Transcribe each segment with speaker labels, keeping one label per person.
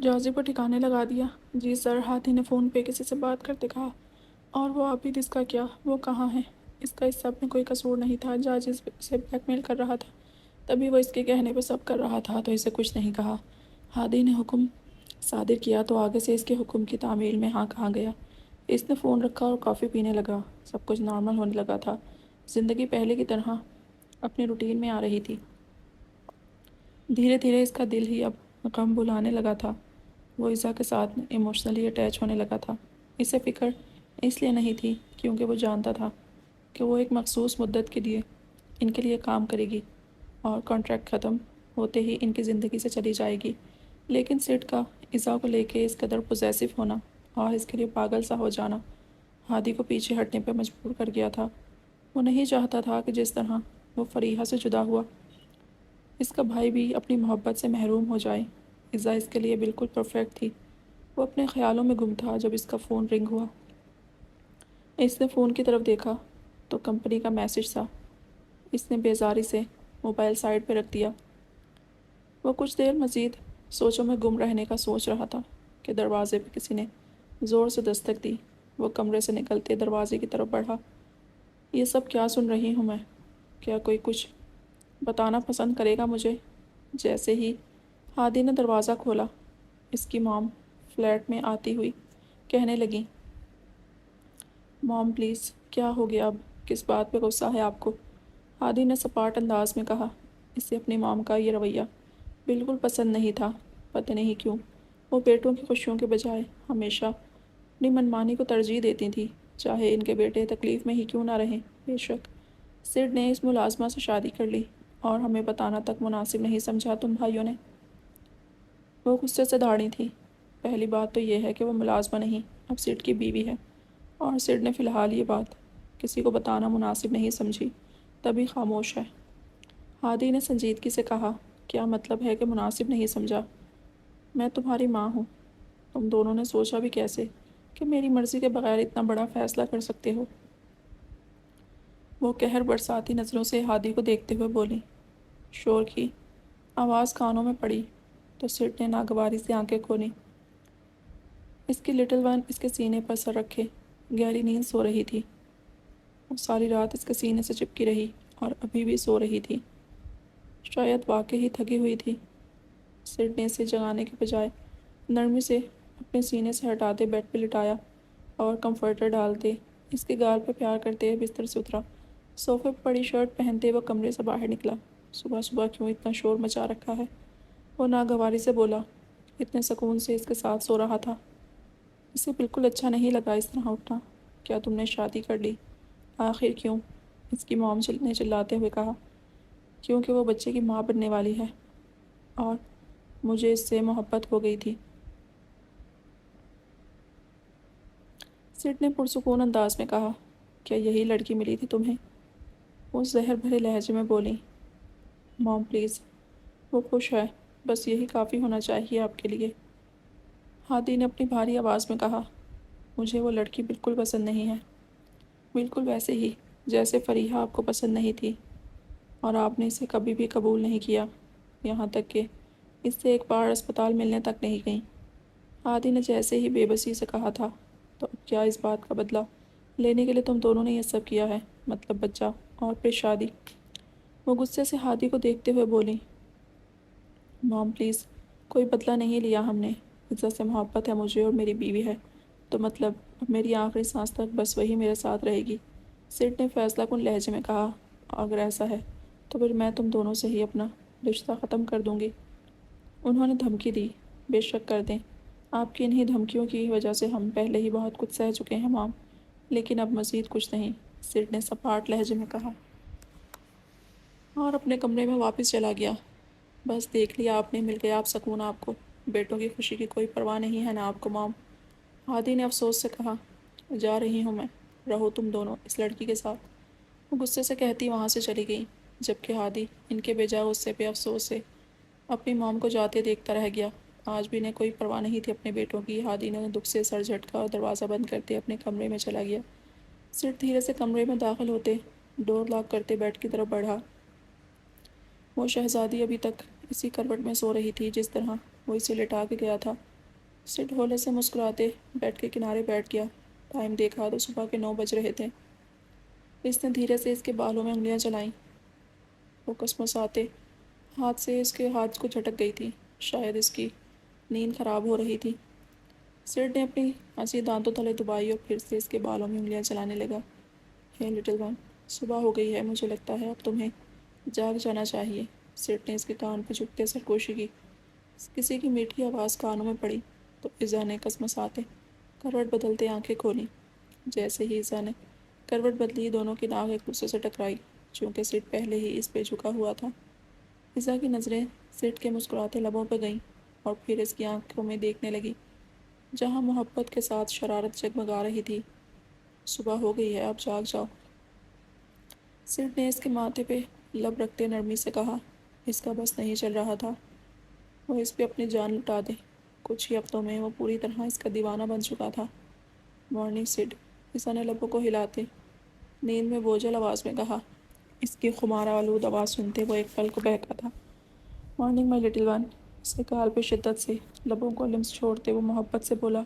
Speaker 1: جازی کو ٹھکانے لگا دیا؟ جی سر، ہاتھی نے فون پہ کسی سے بات کرتے کہا۔ اور وہ عابد اس کا کیا؟ وہ کہاں ہے؟ اس کا اس سب میں کوئی قصور نہیں تھا۔ جاج اسے بلیک میل کر رہا تھا، تبھی وہ اس کے کہنے پہ سب کر رہا تھا تو اسے کچھ نہیں کہا۔ ہادی نے حکم صادر کیا تو آگے سے اس کے حکم کی تعمیل میں ہاں کہا گیا۔ اس نے فون رکھا اور کافی پینے لگا۔ سب کچھ نارمل ہونے لگا تھا۔ زندگی پہلے کی طرح اپنی روٹین میں آ رہی تھی۔ دھیرے دھیرے اس کا دل ہی اب غم بلانے لگا تھا۔ وہ عزا کے ساتھ ایموشنلی اٹیچ ہونے لگا تھا۔ اسے فکر اس لیے نہیں تھی کیونکہ وہ جانتا تھا کہ وہ ایک مخصوص مدت کے لیے ان کے لیے کام کرے گی اور کانٹریکٹ ختم ہوتے ہی ان کی زندگی سے چلی جائے گی، لیکن سڈ کا عزا کو لے کے اس قدر پوزیسو ہونا اور اس کے لیے پاگل سا ہو جانا ہادی کو پیچھے ہٹنے پہ مجبور کر گیا تھا۔ وہ نہیں چاہتا تھا کہ جس طرح وہ فریحہ سے جدا ہوا اس کا بھائی بھی اپنی محبت سے محروم ہو جائے۔ عزا اس کے لیے بالکل پرفیکٹ تھی۔ وہ اپنے خیالوں میں گم تھا جب اس کا فون رنگ ہوا۔ اس نے فون کی طرف دیکھا تو کمپنی کا میسج تھا۔ اس نے بیزاری سے موبائل سائڈ پہ رکھ دیا۔ وہ کچھ دیر مزید سوچوں میں گم رہنے کا سوچ رہا تھا کہ دروازے پہ کسی نے زور سے دستک دی۔ وہ کمرے سے نکلتے دروازے کی طرف بڑھا۔ یہ سب کیا سن رہی ہوں میں؟ کیا کوئی کچھ بتانا پسند کرے گا مجھے؟ جیسے ہی ہادی نے دروازہ کھولا، اس کی مام فلیٹ میں آتی ہوئی کہنے لگی، مام پلیز، کیا ہو گیا اب؟ کس بات پہ غصہ ہے آپ کو؟ ہادی نے سپاٹ انداز میں کہا۔ اسے اپنی مام کا یہ رویہ بالکل پسند نہیں تھا۔ پتہ نہیں کیوں وہ بیٹوں کی خوشیوں کے بجائے ہمیشہ اپنی منمانی کو ترجیح دیتی تھی، چاہے ان کے بیٹے تکلیف میں ہی کیوں نہ رہیں۔ بے شک سڈ نے اس ملازمہ سے شادی کر لی اور ہمیں بتانا تک مناسب نہیں سمجھا تم بھائیوں نے۔ وہ غصے سے دھاڑی تھی۔ پہلی بات تو یہ ہے کہ وہ ملازمہ نہیں، اب سڈ کی بیوی ہے، اور سڈ نے فی الحال یہ بات کسی کو بتانا مناسب نہیں سمجھی، تبھی خاموش ہے۔ ہادی نے سنجیدگی سے کہا، کیا مطلب ہے کہ مناسب نہیں سمجھا؟ میں تمہاری ماں ہوں۔ تم دونوں نے سوچا بھی کیسے کہ میری مرضی کے بغیر اتنا بڑا فیصلہ کر سکتے ہو؟ وہ قہر برساتی نظروں سے ہادی کو دیکھتے ہوئے بولی۔ شور کی آواز کانوں میں پڑی تو سڈ نے ناگواری سے آنکھیں کھولی۔ اس کی لٹل ون اس کے سینے پر سر رکھے گہری نیند سو رہی تھی۔ وہ ساری رات اس کے سینے سے چپکی رہی اور ابھی بھی سو رہی تھی، شاید واقعی تھکی ہوئی تھی۔ سڈ نے اسے جگانے کے بجائے نرمی سے اپنے سینے سے ہٹاتے بیڈ پہ لٹایا اور کمفرٹر ڈالتے اس کے گال پہ پیار کرتے بستر سے اترا۔ صوفے پہ پڑی شرٹ پہنتے وہ کمرے سے باہر نکلا۔ صبح صبح کیوں اتنا شور مچا رکھا ہے؟ وہ ناگواری سے بولا۔ اتنے سکون سے اس کے ساتھ سو رہا تھا۔ اسے بالکل اچھا نہیں لگا اس طرح اٹھنا۔ کیا تم نے شادی کر لی؟ آخر کیوں؟ اس کی موم نے چلاتے ہوئے کہا۔ کیونکہ وہ بچے کی ماں بننے والی ہے اور مجھے اس سے محبت ہو گئی تھی۔ سڈ نے پرسکون انداز میں کہا۔ کیا یہی لڑکی ملی تھی تمہیں؟ وہ زہر بھرے لہجے میں بولی۔ موم پلیز، وہ خوش ہے، بس یہی کافی ہونا چاہیے آپ کے لیے۔ ہادی نے اپنی بھاری آواز میں کہا۔ مجھے وہ لڑکی بالکل پسند نہیں ہے، بالکل ویسے ہی جیسے فریحہ آپ کو پسند نہیں تھی، اور آپ نے اسے کبھی بھی قبول نہیں کیا، یہاں تک کہ اس سے ایک بار اسپتال ملنے تک نہیں گئیں۔ ہادی نے جیسے ہی بے بسی سے کہا تھا، تو اب کیا اس بات کا بدلہ لینے کے لیے تم دونوں نے یہ سب کیا ہے؟ مطلب بچہ اور پھر شادی؟ وہ غصے سے ہادی کو دیکھتے ہوئے بولی۔ موم پلیز، کوئی بدلہ نہیں لیا ہم نے۔ عزت سے محبت ہے مجھے اور میری بیوی ہے، تو مطلب اب میری آخری سانس تک بس وہی میرے ساتھ رہے گی۔ سڈ نے فیصلہ کن لہجے میں کہا۔ اگر ایسا ہے تو پھر میں تم دونوں سے ہی اپنا رشتہ ختم کر دوں گی۔ انہوں نے دھمکی دی۔ بے شک کر دیں، آپ کی انہی دھمکیوں کی وجہ سے ہم پہلے ہی بہت کچھ سہ چکے ہیں مام، لیکن اب مزید کچھ نہیں، سڈ نے سپاٹ لہجے میں کہا، اور اپنے کمرے میں واپس چلا گیا۔ بس دیکھ لیا آپ نے، مل گیا آپ سکون آپ کو، بیٹوں کی خوشی کی کوئی پرواہ نہیں ہے نا آپ کو مام۔ ہادی نے افسوس سے کہا۔ جا رہی ہوں میں، رہو تم دونوں اس لڑکی کے ساتھ۔ وہ غصے سے کہتی وہاں سے چلی گئی، جبکہ ہادی ان کے بے جا غصے پہ افسوس سے اپنی موم کو جاتے دیکھتا رہ گیا۔ آج بھی انہیں کوئی پرواہ نہیں تھی اپنے بیٹوں کی۔ ہادی نے دکھ سے سر جھٹکا اور دروازہ بند کرتے اپنے کمرے میں چلا گیا۔ سڈ دھیرے سے کمرے میں داخل ہوتے ڈور لاک کرتے بیڈ کی طرف بڑھا۔ وہ شہزادی ابھی تک اسی کروٹ میں سو رہی تھی جس طرح وہ اسے لٹا کے گیا تھا۔ سٹ ہولے سے مسکراتے بیڈ کے کنارے بیٹھ گیا۔ ٹائم دیکھا تو صبح کے 9 بج رہے تھے۔ اس نے دھیرے سے اس کے بالوں میں انگلیاں چلائیں۔ وہ کسمساتے ہاتھ سے اس کے ہاتھ کو جھٹک گئی تھی۔ شاید اس کی نیند خراب ہو رہی تھی۔ سٹ نے اپنی ہنسی دانتوں تلے دبائی اور پھر سے اس کے بالوں میں انگلیاں چلانے لگا۔ ہے لٹل ون، صبح ہو گئی ہے، مجھے لگتا ہے اب تمہیں جاگ جانا چاہیے۔ سٹ نے اس کے کان پہ جھکتے سرگوشی کی۔ کسی کی میٹھی آواز کانوں میں پڑی تو ایزا نے کسمساتے کروٹ بدلتے آنکھیں کھولیں۔ جیسے ہی ایزا نے کروٹ بدلی، دونوں کی ناک ایک دوسرے سے ٹکرائی، چونکہ سٹ پہلے ہی اس پہ جھکا ہوا تھا۔ ایزا کی نظریں سٹ کے مسکراتے لبوں پہ گئیں اور پھر اس کی آنکھوں میں دیکھنے لگی جہاں محبت کے ساتھ شرارت جگمگا رہی تھی۔ صبح ہو گئی ہے، اب جاگ جاؤ۔ سٹ نے اس کے ماتھے پہ لب رکھتے نرمی سے کہا۔ اس کا بس نہیں چل رہا تھا وہ اس پہ اپنی جان لٹا دے۔ کچھ ہی ہفتوں میں وہ پوری طرح اس کا دیوانہ بن چکا تھا۔ مارننگ سڈ، ایزا نے لبوں کو ہلاتے نیند میں بوجھل آواز میں کہا۔ اس کی خمار آلود آواز سنتے وہ ایک پل کو بہکا تھا۔ مارننگ مائی لٹل ون، اس کے گال پہ شدت سے لبوں کو لمس چھوڑتے وہ محبت سے بولا۔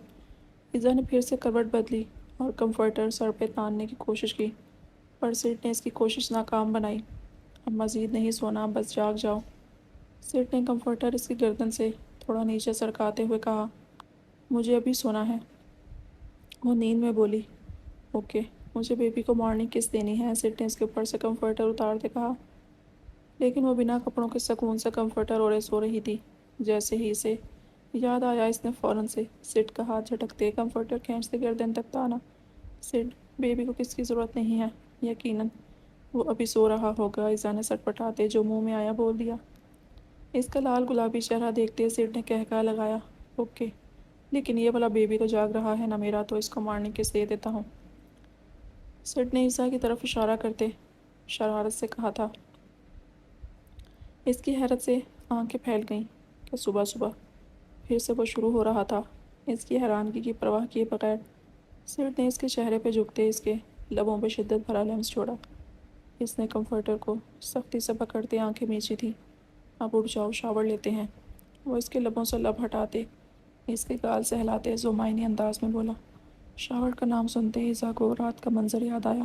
Speaker 1: ایزا نے پھر سے کروٹ بدلی اور کمفرٹر سر پہ تاننے کی کوشش کی، پر سٹ نے اس کی کوشش ناکام بنائی۔ اب مزید نہیں سونا، بس جاگ جاؤ۔ سٹ نے کمفرٹر اس کی گردن سے تھوڑا نیچے سرکاتے ہوئے کہا، مجھے ابھی سونا ہے۔ وہ نیند میں بولی، اوکے، مجھے بیبی کو مارننگ کس دینی ہے۔ سٹ نے اس کے اوپر سے کمفرٹر اتارتے کہا، لیکن وہ بنا کپڑوں کے سکون سے کمفرٹر اوڑھے سو رہی تھی۔ جیسے ہی اسے یاد آیا، اس نے فوراً سے سٹ کا ہاتھ جھٹکتے کمفرٹر کھینچتے گردن تک تانا۔ سٹ، بیبی کو کس کی ضرورت نہیں ہے، یقیناً وہ ابھی سو رہا ہوگا۔ ایزا نے سٹ پٹاتے جو منہ میں آیا بول دیا۔ اس کا لال گلابی چہرہ دیکھتے سٹ نے کہکہا لگایا، اوکے، لیکن یہ والا بیبی تو جاگ رہا ہے نا میرا، تو اس کو مارننگ کس دے دیتا ہوں۔ سٹ نے ایزا کی طرف اشارہ کرتے شرارت سے کہا تھا۔ اس کی حیرت سے آنکھیں پھیل گئیں کہ صبح صبح پھر سے وہ شروع ہو رہا تھا۔ اس کی حیرانگی کی پرواہ کیے بغیر سٹ نے اس کے چہرے پہ جھکتے اس کے لبوں پہ شدت بھرا لمس چھوڑا۔ اس نے کمفرٹر کو سختی سے پکڑتے آنکھیں میچی تھی۔ اب اٹھ جاؤ، شاور لیتے ہیں۔ وہ اس کے لبوں سے لب ہٹاتے اس کے گال سہلاتے زومائنی انداز میں بولا۔ شاور کا نام سنتے ایزا کو رات کا منظر یاد آیا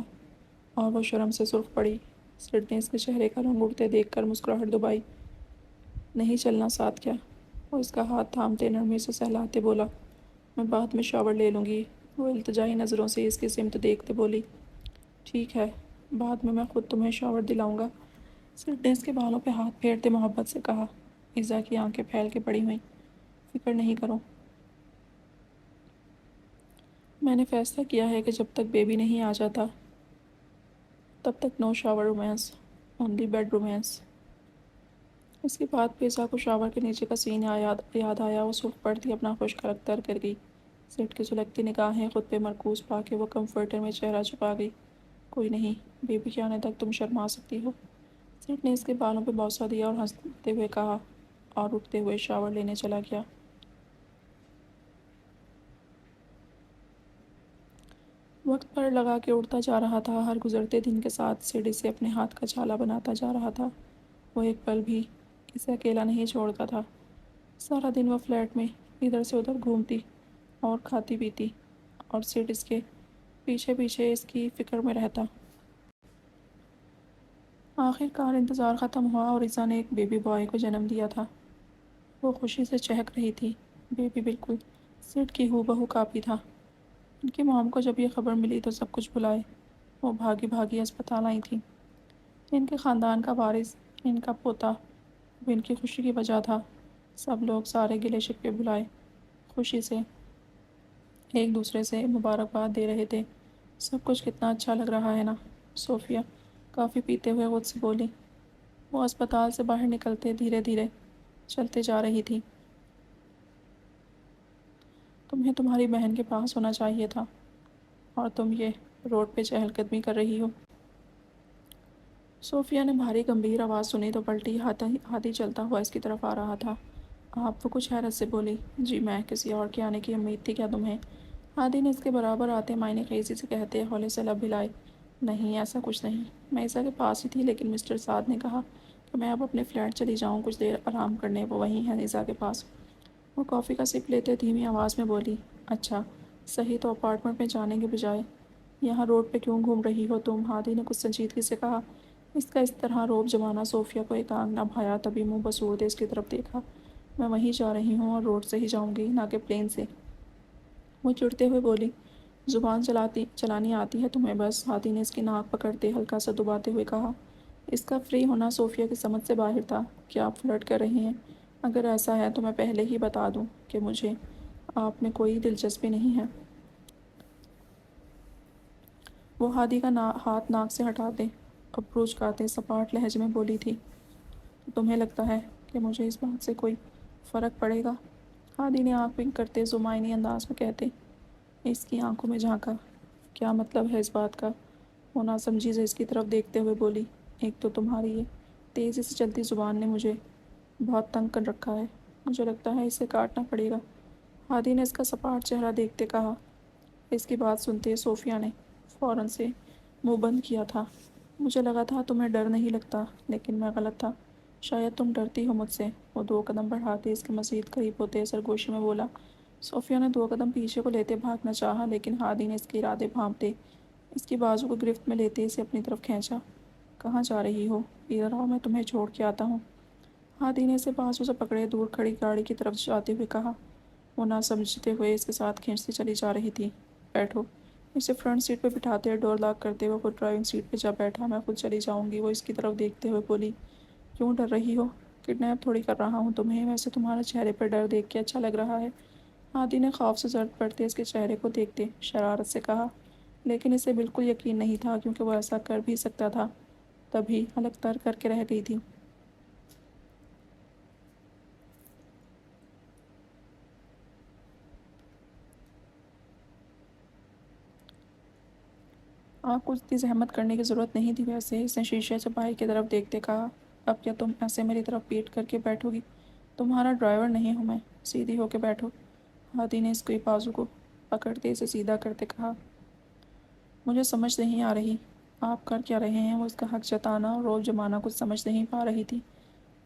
Speaker 1: اور وہ شرم سے سرخ پڑی۔ سٹ نے اس کے چہرے کا رنگ اڑتے دیکھ کر مسکراہٹ دبائی۔ نہیں چلنا ساتھ کیا؟ وہ اس کا ہاتھ تھامتے نرمی سے سہلاتے بولا، میں بعد میں شاور لے لوں گی۔ وہ التجائی نظروں سے اس کی سمت دیکھتے بولی، ٹھیک ہے، بعد میں خود تمہیں شاور دلاؤں گا۔ سٹ نے اس کے بالوں پہ ہاتھ پھیرتے محبت سے کہا۔ ایزا کی آنکھیں پھیل کے پڑی ہوئیں۔ فکر نہیں کرو، میں نے فیصلہ کیا ہے کہ جب تک بیبی نہیں آ جاتا تب تک no shower romance, only bed romance. اس کے بعد پیزا کو شاور کے نیچے کا سین یاد آیا۔ وہ سرخ پڑتی اپنا خشک حلق تر کر گئی۔ سٹ کی سلگتی نگاہیں خود پہ مرکوز پا کے وہ کمفرٹر میں چہرہ چھپا گئی۔ کوئی نہیں، بیبی کے آنے تک تم شرما سکتی ہو۔ سٹ نے اس کے بالوں پہ بوسہ دیا اور ہنستے ہوئے کہا اور اٹھتے ہوئے شاور لینے چلا گیا۔ وقت پر لگا کے اڑتا جا رہا تھا۔ ہر گزرتے دن کے ساتھ سٹ اسے اپنے ہاتھ کا چھالا بناتا جا رہا تھا۔ وہ ایک پل بھی اسے اکیلا نہیں چھوڑتا تھا۔ سارا دن وہ فلیٹ میں ادھر سے ادھر گھومتی اور کھاتی پیتی اور سٹ اس کے پیچھے پیچھے اس کی فکر میں رہتا۔ آخر کار انتظار ختم ہوا اور ایزا نے ایک بیبی بوائے کو جنم دیا تھا۔ وہ خوشی سے چہک رہی تھی۔ بیبی بالکل سٹ کی ہو بہو کاپی تھا۔ ان کی مام کو جب یہ خبر ملی تو سب کچھ بھلائے وہ بھاگی بھاگی اسپتال آئی تھی۔ ان کے خاندان کا وارث ان کا پوتا اب ان کی خوشی کی وجہ تھا۔ سب لوگ سارے گلے شکوے بھلائے خوشی سے ایک دوسرے سے مبارکباد دے رہے تھے۔ سب کچھ کتنا اچھا لگ رہا ہے نا، صوفیہ کافی پیتے ہوئے خود سے بولی۔ وہ اسپتال سے باہر نکلتے دھیرے دھیرے چلتے جا رہی تھی۔ تمہیں تمہاری بہن کے پاس ہونا چاہیے تھا اور تم یہ روڈ پہ چہل قدمی کر رہی ہو۔ صوفیہ نے بھاری گمبھیر آواز سنی تو پلٹی۔ ہاتھی چلتا ہوا اس کی طرف آ رہا تھا۔ آپ، وہ کچھ حیرت سے بولی، جی میں، کسی اور کے آنے کی امید تھی کیا تمہیں؟ ہادی نے اس کے برابر آتے معنی خیزی سے کہتے ہولے سے لب ہلائے، نہیں ایسا کچھ نہیں، میں ایسا کے پاس ہی تھی، لیکن مسٹر سعد نے کہا کہ میں اب اپنے فلیٹ چلی جاؤں کچھ دیر آرام کرنے۔ وہ وہیں ہیں ایزا کے پاس۔ وہ کافی کا سپ لیتے دھیمی آواز میں بولی، اچھا صحیح، تو اپارٹمنٹ میں جانے کے بجائے یہاں روڈ پہ کیوں گھوم رہی ہو تم؟ ہادی نے کچھ سنجیدگی سے کہا۔ اس کا اس طرح روب جمانا صوفیہ کو ایک آنگ نہ بھایا، تبھی منہ بسوڑتے اس کی طرف دیکھا۔ میں وہیں جا رہی ہوں اور روڈ سے ہی جاؤں گی، نہ کہ پلین سے، وہ چڑھتے ہوئے بولی۔ زبان چلانی آتی ہے تمہیں بس، ہادی نے اس کی ناک پکڑتے ہلکا سا دباتے ہوئے کہا۔ اس کا فری ہونا صوفیہ کی سمجھ سے باہر تھا۔ کیا آپ فلرٹ کر رہی ہیں؟ اگر ایسا ہے تو میں پہلے ہی بتا دوں کہ مجھے آپ میں کوئی دلچسپی نہیں ہے۔ وہ ہادی کا ہاتھ ناک سے ہٹاتے، ابرو چکاتے سپاٹ لہجے میں بولی تھی، تو تمہیں لگتا ہے کہ مجھے اس بات سے کوئی فرق پڑے گا؟ ہادی نے آنکھ ونک کرتے زمائنی انداز میں کہتے اس کی آنکھوں میں جھانکا۔ کیا مطلب ہے اس بات کا؟ وہ ناسمجھی سے اس کی طرف دیکھتے ہوئے بولی، ایک تو تمہاری یہ تیزی سے چلتی زبان نے مجھے بہت تنگ کر رکھا ہے، مجھے لگتا ہے اسے کاٹنا پڑے گا۔ ہادی نے اس کا سپاٹ چہرہ دیکھتے کہا۔ اس کی بات سنتے صوفیہ نے فوراً سے منہ بند کیا تھا۔ مجھے لگا تھا تمہیں ڈر نہیں لگتا، لیکن میں غلط تھا، شاید تم ڈرتی ہو مجھ سے۔ وہ 2 قدم بڑھاتے اس کے مزید قریب ہوتے سرگوشی میں بولا۔ صوفیہ نے 2 قدم پیچھے کو لیتے بھاگنا چاہا، لیکن ہادی نے اس کے ارادے بھانپتے اس کی بازو کو گرفت میں لیتے اسے اپنی طرف کھینچا۔ کہاں جا رہی ہو؟ ادھر آؤ، میں تمہیں چھوڑ کے آتا ہوں۔ ہادی نے اسے بازو سے پکڑے دور کھڑی گاڑی کی طرف جاتے ہوئے کہا۔ وہ نہ سمجھتے ہوئے اس کے ساتھ کھینچتی چلی جا رہی تھی۔ بیٹھو۔ اسے فرنٹ سیٹ پہ بٹھاتے ڈور لاک کرتے ہوئے خود ڈرائیونگ سیٹ پہ جا بیٹھا۔ میں خود چلی جاؤں گی، وہ اس کی طرف دیکھتے ہوئے بولی۔ کیوں ڈر رہی ہو؟ کڈنیپ تھوڑی کر رہا ہوں تمہیں، ویسے تمہارے چہرے پر ڈر دیکھ کے اچھا لگ رہا ہے۔ ہادی نے خوف سے زرد پڑتے اس کے چہرے کو دیکھتے شرارت سے کہا، لیکن اسے بالکل یقین نہیں تھا کیونکہ وہ ایسا کر بھی سکتا تھا۔ تبھی حلق تر کر کے رہ گئی تھی۔ آپ کو اتنی زحمت کرنے کی ضرورت نہیں تھی، ویسے اس نے شیشے سے بھائی کی طرف دیکھتے کہا۔ اب کیا تم ایسے میری طرف پیٹ کر کے بیٹھو گی؟ تمہارا ڈرائیور نہیں ہوں میں، سیدھی ہو کے بیٹھو۔ ہادی نے اس کی بازو کو پکڑتے اسے سیدھا کرتے کہا۔ مجھے سمجھ نہیں آ رہی آپ کر کیا رہے ہیں؟ وہ اس کا حق جتانا اور روب جمانا کچھ سمجھ نہیں پا رہی تھی۔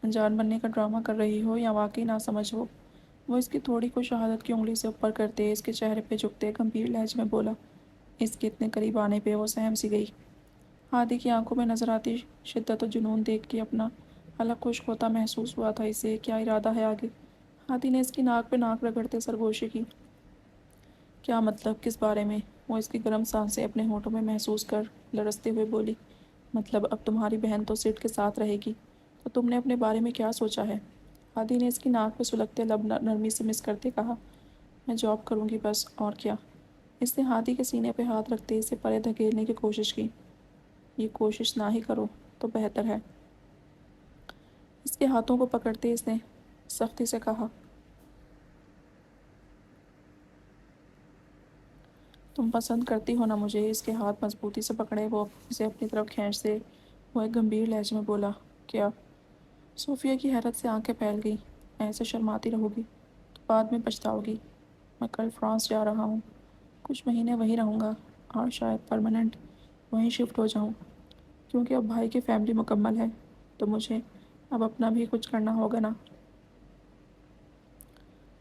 Speaker 1: انجان بننے کا ڈرامہ کر رہی ہو یا واقعی نہ سمجھ ہو؟ وہ اس کی تھوڑی کو شہادت کی انگلی سے اوپر کرتے اس کے چہرے پہ جھکتے گمبھیر لہجے میں بولا۔ اس کے اتنے قریب آنے پہ وہ سہم سی گئی۔ ہادی کی آنکھوں میں نظر آتی شدت و جنون دیکھ کے اپنا حلق خشک ہوتا محسوس ہوا تھا۔ اسے کیا ارادہ ہے آگے؟ ہادی نے اس کی ناک پہ ناک رگڑتے سرگوشی کی۔ کیا مطلب؟ کس بارے میں؟ وہ اس کی گرم سانسیں اپنے ہونٹوں میں محسوس کر لرزتے ہوئے بولی۔ مطلب اب تمہاری بہن تو سیٹ کے ساتھ رہے گی، تو تم نے اپنے بارے میں کیا سوچا ہے؟ ہادی نے اس کی ناک پہ سلگتے لب نرمی سے مس کرتے کہا۔ میں جاب کروں گی بس، اور کیا؟ اس نے ہادی کے سینے پہ ہاتھ رکھتے اسے پرے دھکیلنے کی کوشش کی۔ یہ کوشش نہ ہی کرو تو بہتر ہے، اس کے ہاتھوں کو پکڑتے اس نے سختی سے کہا۔ تم پسند کرتی ہو نا مجھے؟ اس کے ہاتھ مضبوطی سے پکڑے وہ اسے اپنی طرف کھینچتے وہ ایک گمبھیر لہجے میں بولا۔ کیا؟ صوفیہ کی حیرت سے آنکھیں پھیل گئی۔ ایسے شرماتی رہو گی تو بعد میں پچھتاؤ گی۔ میں کل فرانس جا رہا ہوں، کچھ مہینے وہیں رہوں گا اور شاید پرماننٹ وہیں شفٹ ہو جاؤں، کیونکہ اب بھائی کی فیملی مکمل ہے تو مجھے اب اپنا بھی کچھ کرنا ہوگا نا۔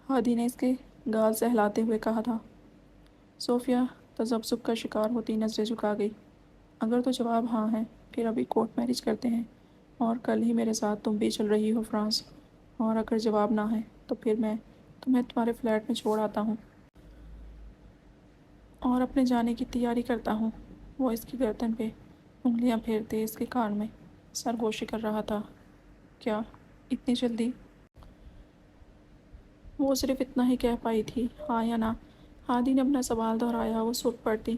Speaker 1: ہادی نے اس کے گال سہلاتے ہوئے کہا تھا۔ صوفیہ تذبذب کا شکار ہوتی نظریں جھکا گئی۔ اگر تو جواب ہاں ہے پھر ابھی کورٹ میرج کرتے ہیں اور کل ہی میرے ساتھ تم بھی چل رہی ہو فرانس، اور اگر جواب نہ ہے تو پھر میں تمہیں تمہارے فلیٹ میں چھوڑ آتا ہوں اور اپنے جانے کی تیاری کرتا ہوں۔ وہ اس کی گردن پہ انگلیاں پھیرتے اس کے کان میں سرگوشی کر رہا تھا۔ کیا اتنی جلدی؟ وہ صرف اتنا ہی کہہ پائی تھی، ہاں یا نہ۔ ہادی نے اپنا سوال دہرایا۔ وہ سوکھ پڑتی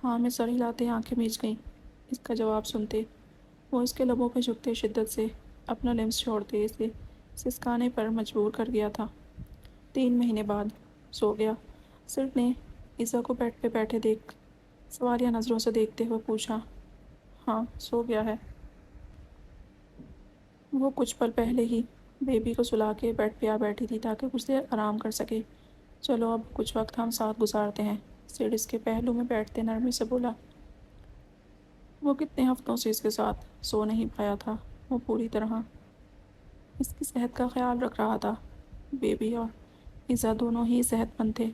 Speaker 1: ہاں میں سر ہلاتے آنکھیں میچ گئیں اس کا جواب سنتے۔ وہ اس کے لبوں پہ جھکتے شدت سے اپنا لمس چھوڑتے اسے سسکانے پر مجبور کر گیا تھا۔ 3 مہینے بعد سو گیا؟ سر نے ایزا کو بیڈ پہ بیٹھے دیکھ سوالیہ نظروں سے دیکھتے ہوئے پوچھا۔ ہاں سو گیا ہے۔ وہ کچھ پل پہلے ہی بیبی کو سلا کے بیڈ پہ آ بیٹھی تھی تاکہ کچھ دیر آرام کر سکے۔ چلو اب کچھ وقت ہم ساتھ گزارتے ہیں، سیڈ اس کے پہلو میں بیٹھتے نرمی سے بولا۔ وہ کتنے ہفتوں سے اس کے ساتھ سو نہیں پایا تھا۔ وہ پوری طرح اس کی صحت کا خیال رکھ رہا تھا، بیبی اور ایزا دونوں ہی صحت مند تھے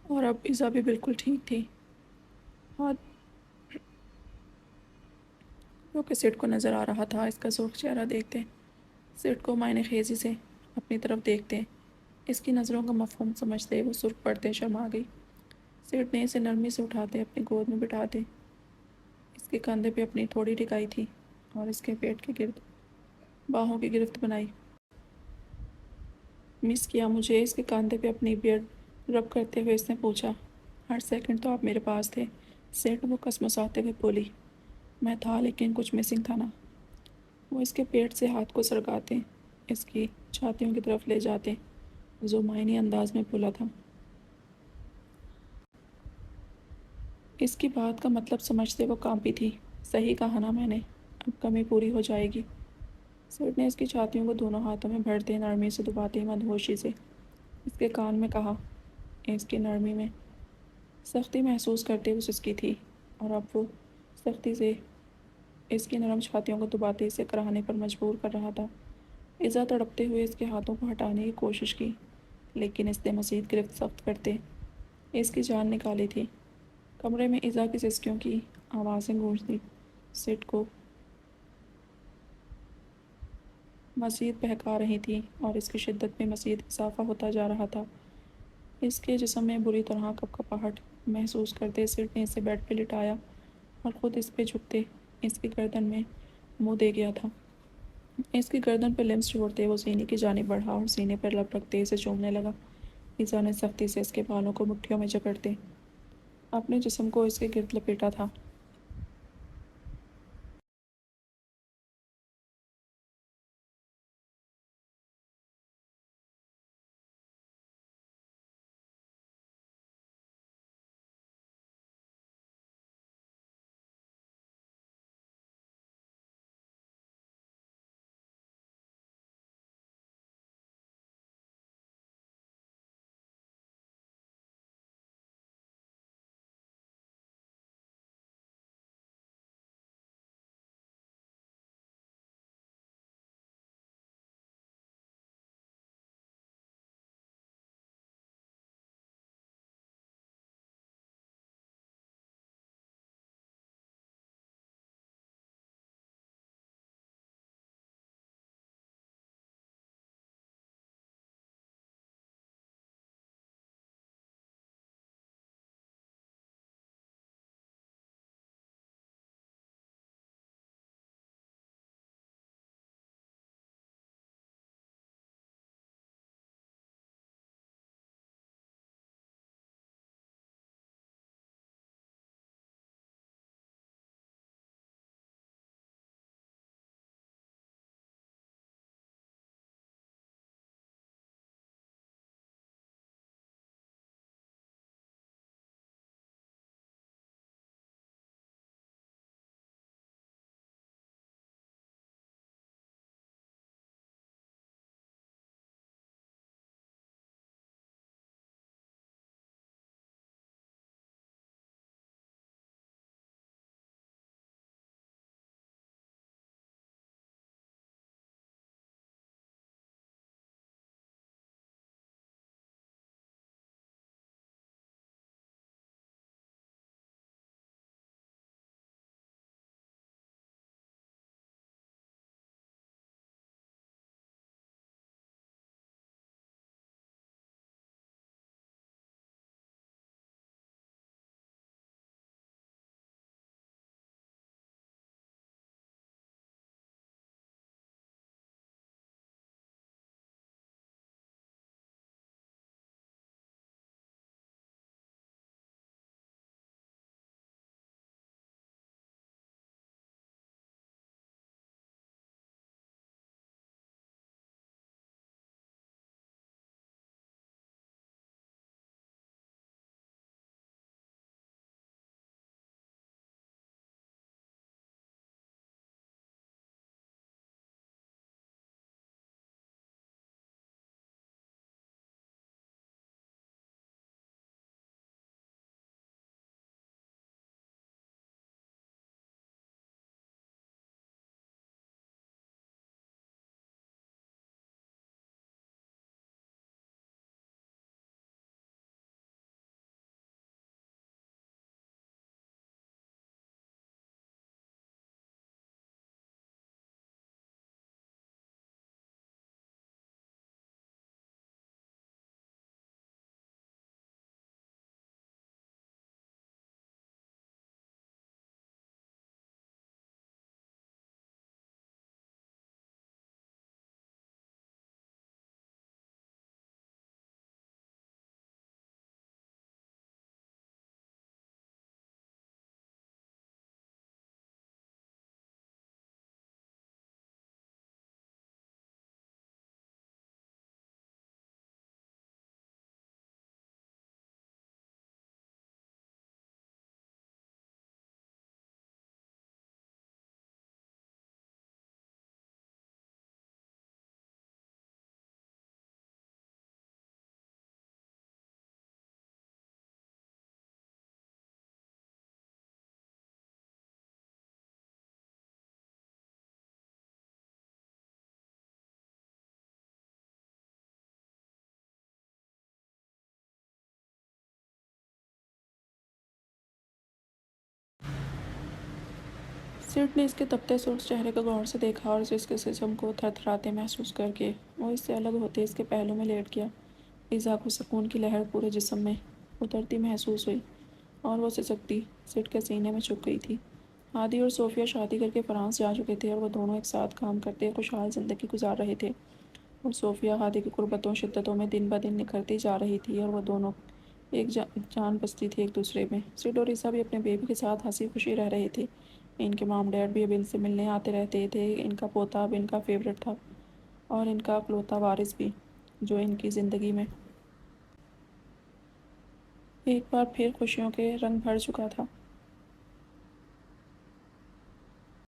Speaker 1: اور اب ایزا بھی بالکل ٹھیک تھی، اور جو کہ سیٹ کو نظر آ رہا تھا۔ اس کا سرخ چہرہ دیکھتے سیٹ کو معنی خیزی سے اپنی طرف دیکھتے اس کی نظروں کا مفہوم سمجھتے وہ سرخ پڑتے شرما گئی۔ سیٹ نے اسے نرمی سے اٹھاتے اپنی گود میں بٹھاتے اس کے کندھے پہ اپنی تھوڑی ٹکائی تھی اور اس کے پیٹ کے گرد باہوں کی گرفت بنائی۔ مس کیا مجھے؟ اس کے کاندھے پہ اپنی بیئرڈ رب کرتے ہوئے اس نے پوچھا۔ ہر سیکنڈ تو آپ میرے پاس تھے، سیٹ وہ کسمساتے ہوئے بولی۔ میں تھا، لیکن کچھ مسنگ تھا نا۔ وہ اس کے پیٹ سے ہاتھ کو سرکاتے اس کی چھاتیوں کی طرف لے جاتے جو معنی انداز میں بولا تھا۔ اس کی بات کا مطلب سمجھتے وہ کانپی تھی۔ صحیح کہا نا میں نے، اب کمی پوری ہو جائے گی۔ سیٹ نے اس کی چھاتیوں کو دونوں ہاتھوں میں بھرتے نرمی سے دباتے مدہوشی سے اس کے کان میں کہا۔ اس کی نرمی میں سختی محسوس کرتے وہ سسکی تھی اور اب وہ سختی سے اس کی نرم چھاتیوں کو دباتے اسے کراہنے پر مجبور کر رہا تھا۔ ایزا تڑپتے ہوئے اس کے ہاتھوں کو ہٹانے کی کوشش کی، لیکن اس نے مزید گرفت سخت کرتے اس کی جان نکالی تھی۔ کمرے میں ایزا کی سسکیوں کی آوازیں گونجتی سیٹ کو مزید بہکا رہی تھیں اور اس کی شدت میں مزید اضافہ ہوتا جا رہا تھا۔ اس کے جسم میں بری طرح کپکپاہٹ محسوس کرتے سیٹ نے اسے بیڈ پہ لٹایا اور خود اس پہ جھکتے اس کی گردن میں منہ دے گیا تھا۔ اس کی گردن پہ لمس چھوڑتے وہ سینے کی جانب بڑھا اور سینے پر لب رکھتے اسے چومنے لگا۔ ایزا نے سختی سے اس کے بالوں کو مٹھیوں میں جکڑتے اپنے جسم کو اس کے گرد لپیٹا تھا۔ سیٹ نے اس کے تپتے سرخ چہرے کو غور سے دیکھا اور اس کے جسم کو تھر تھراتے محسوس کر کے وہ اس سے الگ ہوتے اس کے پہلو میں لیٹ گیا۔ ایزا کو سکون کی لہر پورے جسم میں اترتی محسوس ہوئی اور وہ سسکتی سیٹ کے سینے میں چھپ گئی تھی۔ ہادی اور صوفیہ شادی کر کے فرانس جا چکے تھے اور وہ دونوں ایک ساتھ کام کرتے خوشحال زندگی گزار رہے تھے، اور صوفیہ ہادی کی قربتوں شدتوں میں دن بہ دن نکھرتی جا رہی تھی اور وہ دونوں ایک جان بستی تھی ایک دوسرے میں۔ سیٹ اور عیسیٰ بھی اپنے بیبی کے ساتھ ہنسی خوشی رہ رہے تھے۔ ان کے مام ڈیڈ بھی اب ان سے ملنے آتے رہتے تھے۔ ان کا پوتا اب ان کا فیورٹ تھا اور ان کا اکلوتا وارث بھی، جو ان کی زندگی میں ایک بار پھر خوشیوں کے رنگ بھر چکا تھا۔